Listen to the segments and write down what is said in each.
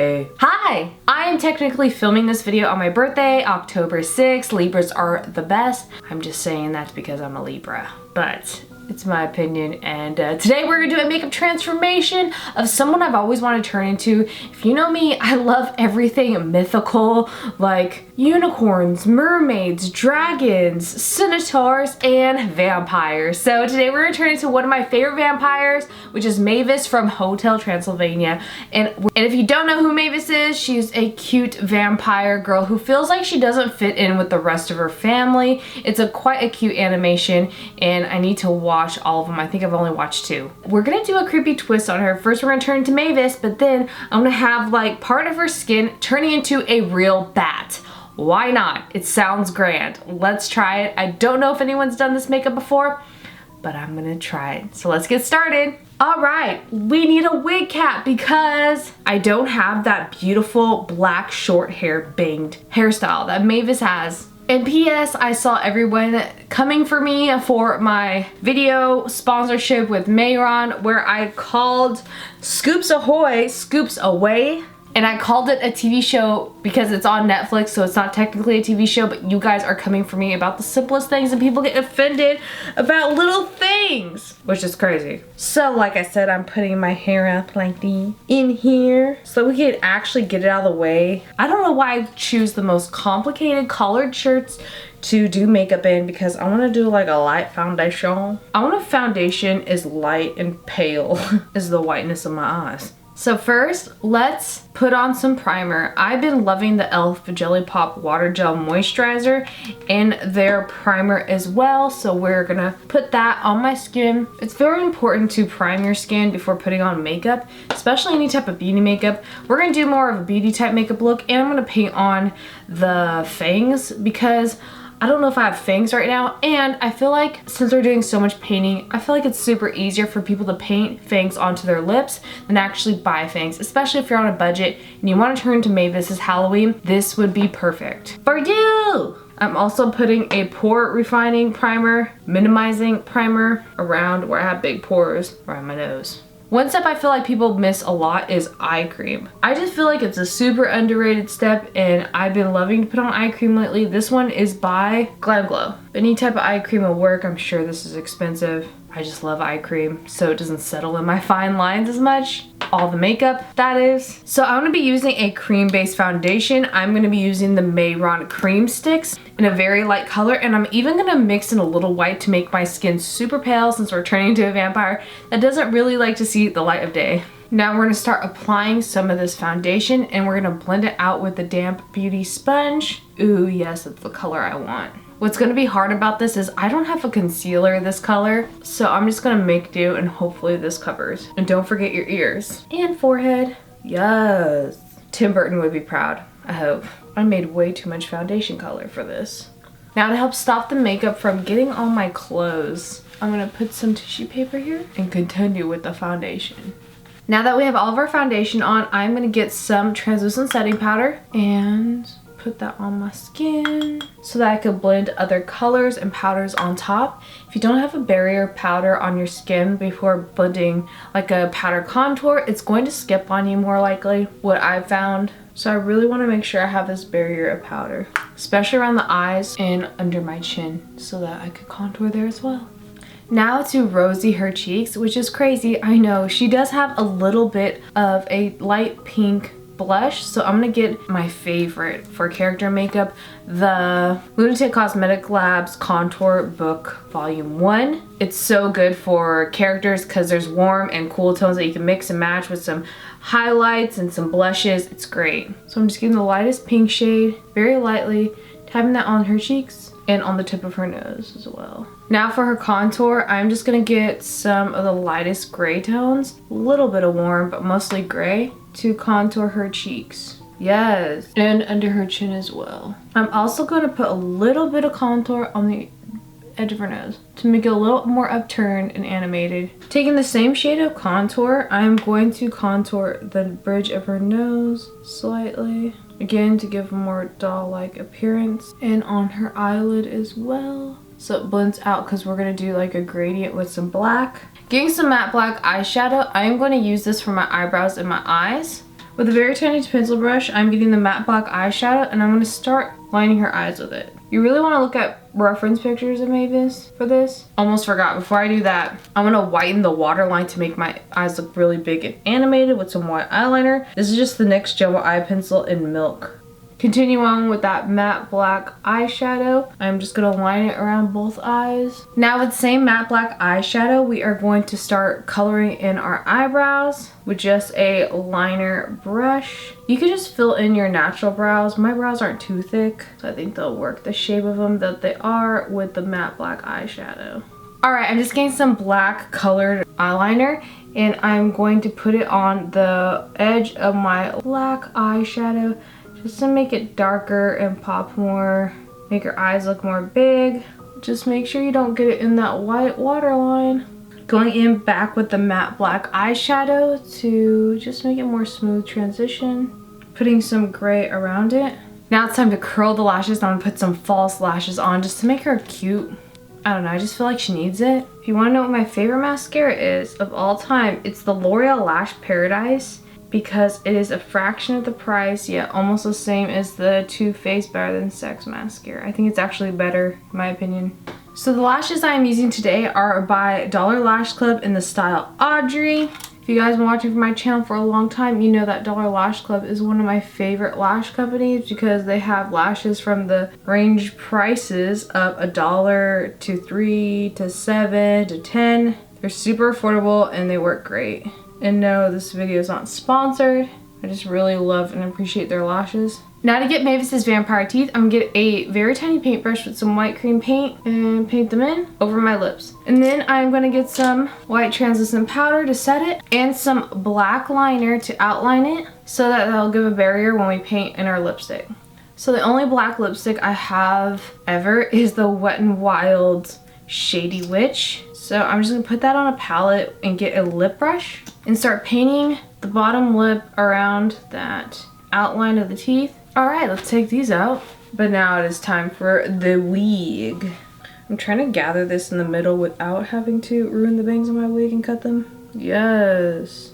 Hey. Hi! I am technically filming this video on my birthday, October 6th. Libras are the best. I'm just saying that because I'm a Libra, but it's my opinion. And today we're gonna do a makeup transformation of someone I've always wanted to turn into. If you know me, I love everything mythical, like unicorns, mermaids, dragons, centaurs, and vampires. So today we're gonna turn into one of my favorite vampires, which is Mavis from Hotel Transylvania. And if you don't know who Mavis is, she's a cute vampire girl who feels like she doesn't fit in with the rest of her family. It's quite a cute animation, and I need to watch all of them. I think I've only watched 2. We're gonna do a creepy twist on her. First we're gonna turn into Mavis, but then I'm gonna have like part of her skin turning into a real bat. Why not? It sounds grand. Let's try it. I don't know if anyone's done this makeup before, but I'm gonna try it. So let's get started. All right, we need a wig cap because I don't have that beautiful black short hair banged hairstyle that Mavis has. And P.S. I saw everyone coming for me for my video sponsorship with Mayron, where I called Scoops Ahoy, Scoops Away. And I called it a TV show because it's on Netflix, so it's not technically a TV show, but you guys are coming for me about the simplest things and people get offended about little things, which is crazy. So like I said, I'm putting my hair up like this in here so we can actually get it out of the way. I don't know why I choose the most complicated colored shirts to do makeup in, because I want to do like a light foundation. I want a foundation as light and pale as the whiteness of my eyes. So first, let's put on some primer. I've been loving the e.l.f. Jelly Pop Water Gel Moisturizer and their primer as well, so we're gonna put that on my skin. It's very important to prime your skin before putting on makeup, especially any type of beauty makeup. We're gonna do more of a beauty type makeup look, and I'm gonna paint on the fangs because I don't know if I have fangs right now, and I feel like since we're doing so much painting, I feel like it's super easier for people to paint fangs onto their lips than actually buy fangs, especially if you're on a budget and you want to turn to Mavis as Halloween. This would be perfect for you. I'm also putting a pore refining primer, minimizing primer around where I have big pores around my nose. One step I feel like people miss a lot is eye cream. I just feel like it's a super underrated step, and I've been loving to put on eye cream lately. This one is by Glam Glow. Any type of eye cream will work. I'm sure this is expensive. I just love eye cream so it doesn't settle in my fine lines as much. All the makeup, that is. So I'm gonna be using a cream-based foundation. I'm gonna be using the Mayron Cream Sticks in a very light color, and I'm even gonna mix in a little white to make my skin super pale since we're turning into a vampire that doesn't really like to see the light of day. Now we're gonna start applying some of this foundation, and we're gonna blend it out with the damp beauty sponge. Ooh, yes, that's the color I want. What's gonna be hard about this is I don't have a concealer this color, so I'm just gonna make do, and hopefully this covers. And don't forget your ears and forehead. Yes. Tim Burton would be proud, I hope. I made way too much foundation color for this. Now to help stop the makeup from getting on my clothes, I'm gonna put some tissue paper here and continue with the foundation. Now that we have all of our foundation on, I'm gonna get some translucent setting powder and put that on my skin so that I could blend other colors and powders on top. If you don't have a barrier powder on your skin before blending like a powder contour, it's going to skip on you more likely, what I've found. So I really want to make sure I have this barrier of powder, especially around the eyes and under my chin so that I could contour there as well. Now to rosy her cheeks, which is crazy, I know. She does have a little bit of a light pink blush, so I'm gonna get my favorite for character makeup, the Lunatic Cosmetic Labs Contour Book Volume 1. It's so good for characters because there's warm and cool tones that you can mix and match with some highlights and some blushes. It's great. So I'm just getting the lightest pink shade, very lightly, tapping that on her cheeks and on the tip of her nose as well. Now for her contour, I'm just gonna get some of the lightest gray tones, a little bit of warm, but mostly gray, to contour her cheeks. Yes, and under her chin as well. I'm also going to put a little bit of contour on the edge of her nose to make it a little more upturned and animated. Taking the same shade of contour, I'm going to contour the bridge of her nose slightly. Again, to give a more doll-like appearance, and on her eyelid as well, so it blends out, because we're going to do like a gradient with some black. Getting some matte black eyeshadow, I am going to use this for my eyebrows and my eyes, With a very tiny pencil brush, I'm getting the matte black eyeshadow and I'm going to start lining her eyes with it. You really want to look at reference pictures of Mavis for this. Almost forgot, before I do that, I'm going to whiten the waterline to make my eyes look really big and animated with some white eyeliner. This is just the NYX Jumbo Eyepencil in Milk. Continue on with that matte black eyeshadow. I'm just going to line it around both eyes. Now with the same matte black eyeshadow, we are going to start coloring in our eyebrows with just a liner brush. You can just fill in your natural brows. My brows aren't too thick, so I think they'll work the shape of them that they are with the matte black eyeshadow. Alright, I'm just getting some black colored eyeliner and I'm going to put it on the edge of my black eyeshadow just to make it darker and pop more, make your eyes look more big. Just make sure you don't get it in that white waterline. Going in back with the matte black eyeshadow to just make it more smooth transition. Putting some gray around it. Now it's time to curl the lashes. I'm gonna put some false lashes on just to make her cute. I don't know, I just feel like she needs it. If you wanna know what my favorite mascara is of all time, it's the L'Oreal Lash Paradise, because it is a fraction of the price, yet almost the same as the Too Faced Better Than Sex mascara. I think it's actually better, in my opinion. So the lashes I am using today are by Dollar Lash Club in the style Audrey. If you guys have been watching from my channel for a long time, you know that Dollar Lash Club is one of my favorite lash companies because they have lashes from the range prices of $1 to $3 to $7 to $10. They're super affordable and they work great. And no, this video is not sponsored. I just really love and appreciate their lashes. Now to get Mavis's vampire teeth, I'm gonna get a very tiny paintbrush with some white cream paint and paint them in over my lips. And then I'm gonna get some white translucent powder to set it and some black liner to outline it so that that'll give a barrier when we paint in our lipstick. So the only black lipstick I have ever is the Wet n Wild Shady Witch. So I'm just gonna put that on a palette and get a lip brush and start painting the bottom lip around that outline of the teeth. Alright, let's take these out. But now it is time for the wig. I'm trying to gather this in the middle without having to ruin the bangs of my wig and cut them. Yes.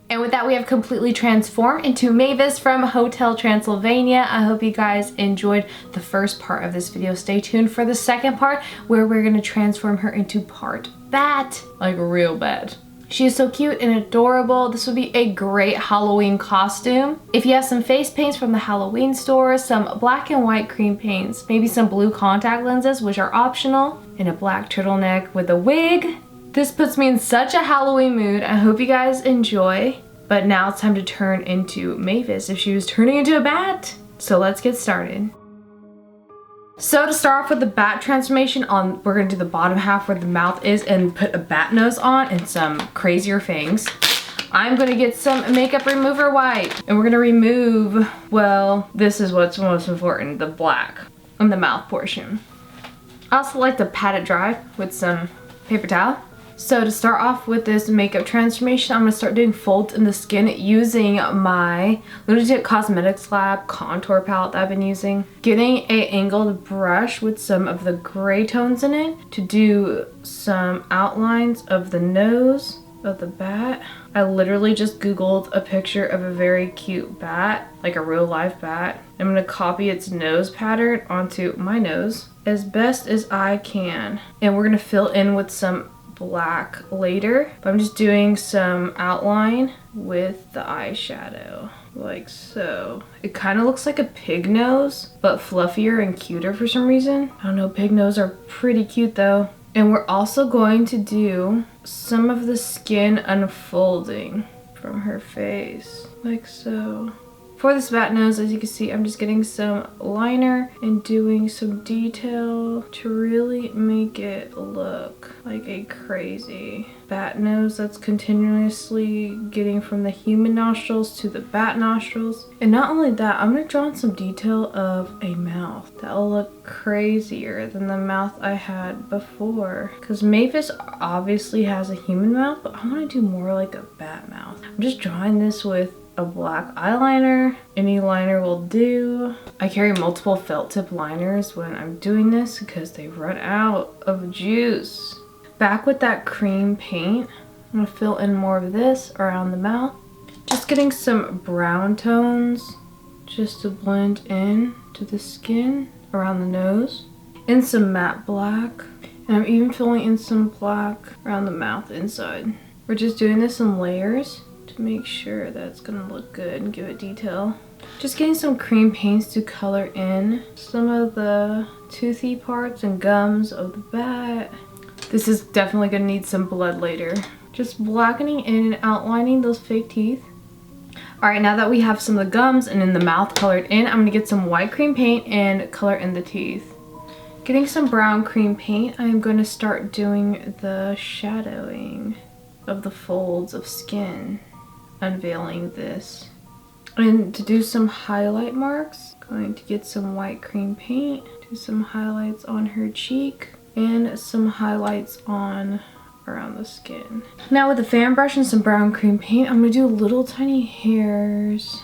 And with that, we have completely transformed into Mavis from Hotel Transylvania. I hope you guys enjoyed the first part of this video. Stay tuned for the second part where we're going to transform her into part Batt. Like real Batt. She is so cute and adorable. This would be a great Halloween costume. If you have some face paints from the Halloween store, some black and white cream paints, maybe some blue contact lenses, which are optional, and a black turtleneck with a wig, this puts me in such a Halloween mood. I hope you guys enjoy. But now it's time to turn into Mavis if she was turning into a bat. So let's get started. So to start off with the bat transformation, we're gonna do the bottom half where the mouth is and put a bat nose on and some crazier fangs. I'm gonna get some makeup remover wipe and we're gonna remove, well, this is what's most important, the black on the mouth portion. I also like to pat it dry with some paper towel. So to start off with this makeup transformation, I'm going to start doing folds in the skin using my Lunatic Cosmetics Lab contour palette that I've been using. Getting an angled brush with some of the gray tones in it to do some outlines of the nose of the bat. I literally just googled a picture of a very cute bat, like a real life bat. I'm going to copy its nose pattern onto my nose as best as I can. And we're going to fill in with some black later, but I'm just doing some outline with the eyeshadow like so. It kind of looks like a pig nose but fluffier and cuter for some reason. I don't know, pig nose are pretty cute though. And we're also going to do some of the skin unfolding from her face like so. For this bat nose, as you can see, I'm just getting some liner and doing some detail to really make it look like a crazy bat nose that's continuously getting from the human nostrils to the bat nostrils. And not only that, I'm going to draw in some detail of a mouth that'll look crazier than the mouth I had before. Because Mavis obviously has a human mouth, but I want to do more like a bat mouth. I'm just drawing this with a black eyeliner. Any liner will do. I carry multiple felt tip liners when I'm doing this because they run out of juice. Back with that cream paint, I'm gonna fill in more of this around the mouth. Just getting some brown tones just to blend in to the skin around the nose. And some matte black. And I'm even filling in some black around the mouth inside. We're just doing this in layers to make sure that it's gonna look good and give it detail. Just getting some cream paints to color in some of the toothy parts and gums of the bat. This is definitely gonna need some blood later. Just blackening in and outlining those fake teeth. Alright, now that we have some of the gums and in the mouth colored in, I'm gonna get some white cream paint and color in the teeth. Getting some brown cream paint, I'm gonna start doing the shadowing of the folds of skin, unveiling this. And to do some highlight marks, going to get some white cream paint, do some highlights on her cheek, and some highlights on around the skin. Now with a fan brush and some brown cream paint, I'm gonna do little tiny hairs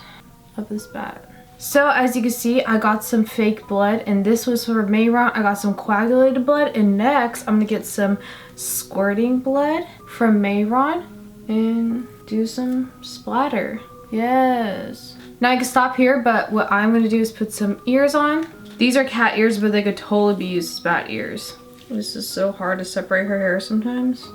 of this bat. So as you can see, I got some fake blood, and this was for Mayron. I got some coagulated blood, and next I'm gonna get some squirting blood from Mayron and do some splatter. Yes. Now I can stop here, but what I'm gonna do is put some ears on. These are cat ears, but they could totally be used as bat ears. This is so hard to separate her hair sometimes.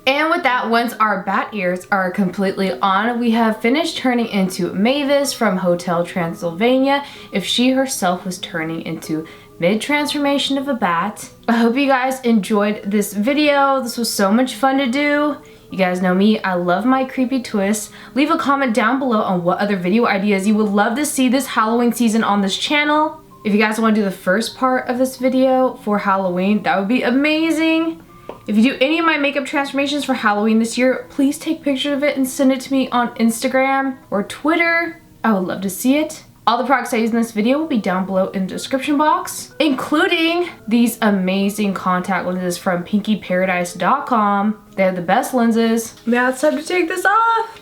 And with that, once our bat ears are completely on, we have finished turning into Mavis from Hotel Transylvania, if she herself was turning into mid-transformation of a bat. I hope you guys enjoyed this video. This was so much fun to do. You guys know me, I love my creepy twists. Leave a comment down below on what other video ideas you would love to see this Halloween season on this channel. If you guys want to do the first part of this video for Halloween, that would be amazing. If you do any of my makeup transformations for Halloween this year, please take pictures of it and send it to me on Instagram or Twitter. I would love to see it. All the products I use in this video will be down below in the description box, including these amazing contact lenses from pinkyparadise.com. They have the best lenses. Now it's time to take this off.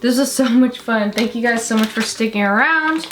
This was so much fun. Thank you guys so much for sticking around.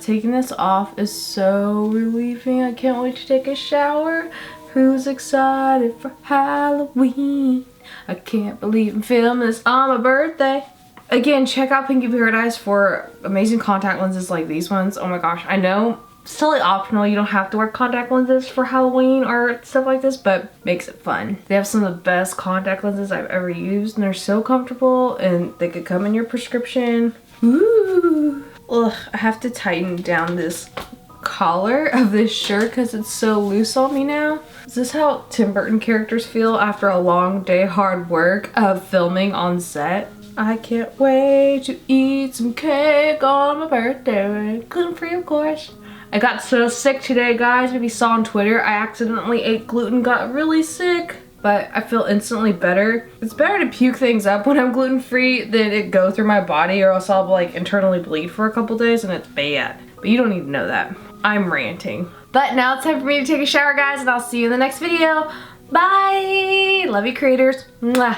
Taking this off is so relieving. I can't wait to take a shower. Who's excited for Halloween? I can't believe I'm filming this on my birthday. Again, check out Pinky Paradise for amazing contact lenses like these ones. Oh my gosh, I know it's totally optional. You don't have to wear contact lenses for Halloween or stuff like this, but makes it fun. They have some of the best contact lenses I've ever used, and they're so comfortable, and they could come in your prescription. Ooh. Ugh, I have to tighten down this collar of this shirt because it's so loose on me now. Is this how Tim Burton characters feel after a long day hard work of filming on set? I can't wait to eat some cake on my birthday. Gluten-free, of course. I got so sick today, guys. Maybe you saw on Twitter, I accidentally ate gluten, got really sick. But I feel instantly better. It's better to puke things up when I'm gluten-free than it go through my body, or else I'll like internally bleed for a couple days and it's bad. But you don't need to know that. I'm ranting. But now it's time for me to take a shower, guys, and I'll see you in the next video. Bye! Love you, creators. Mwah.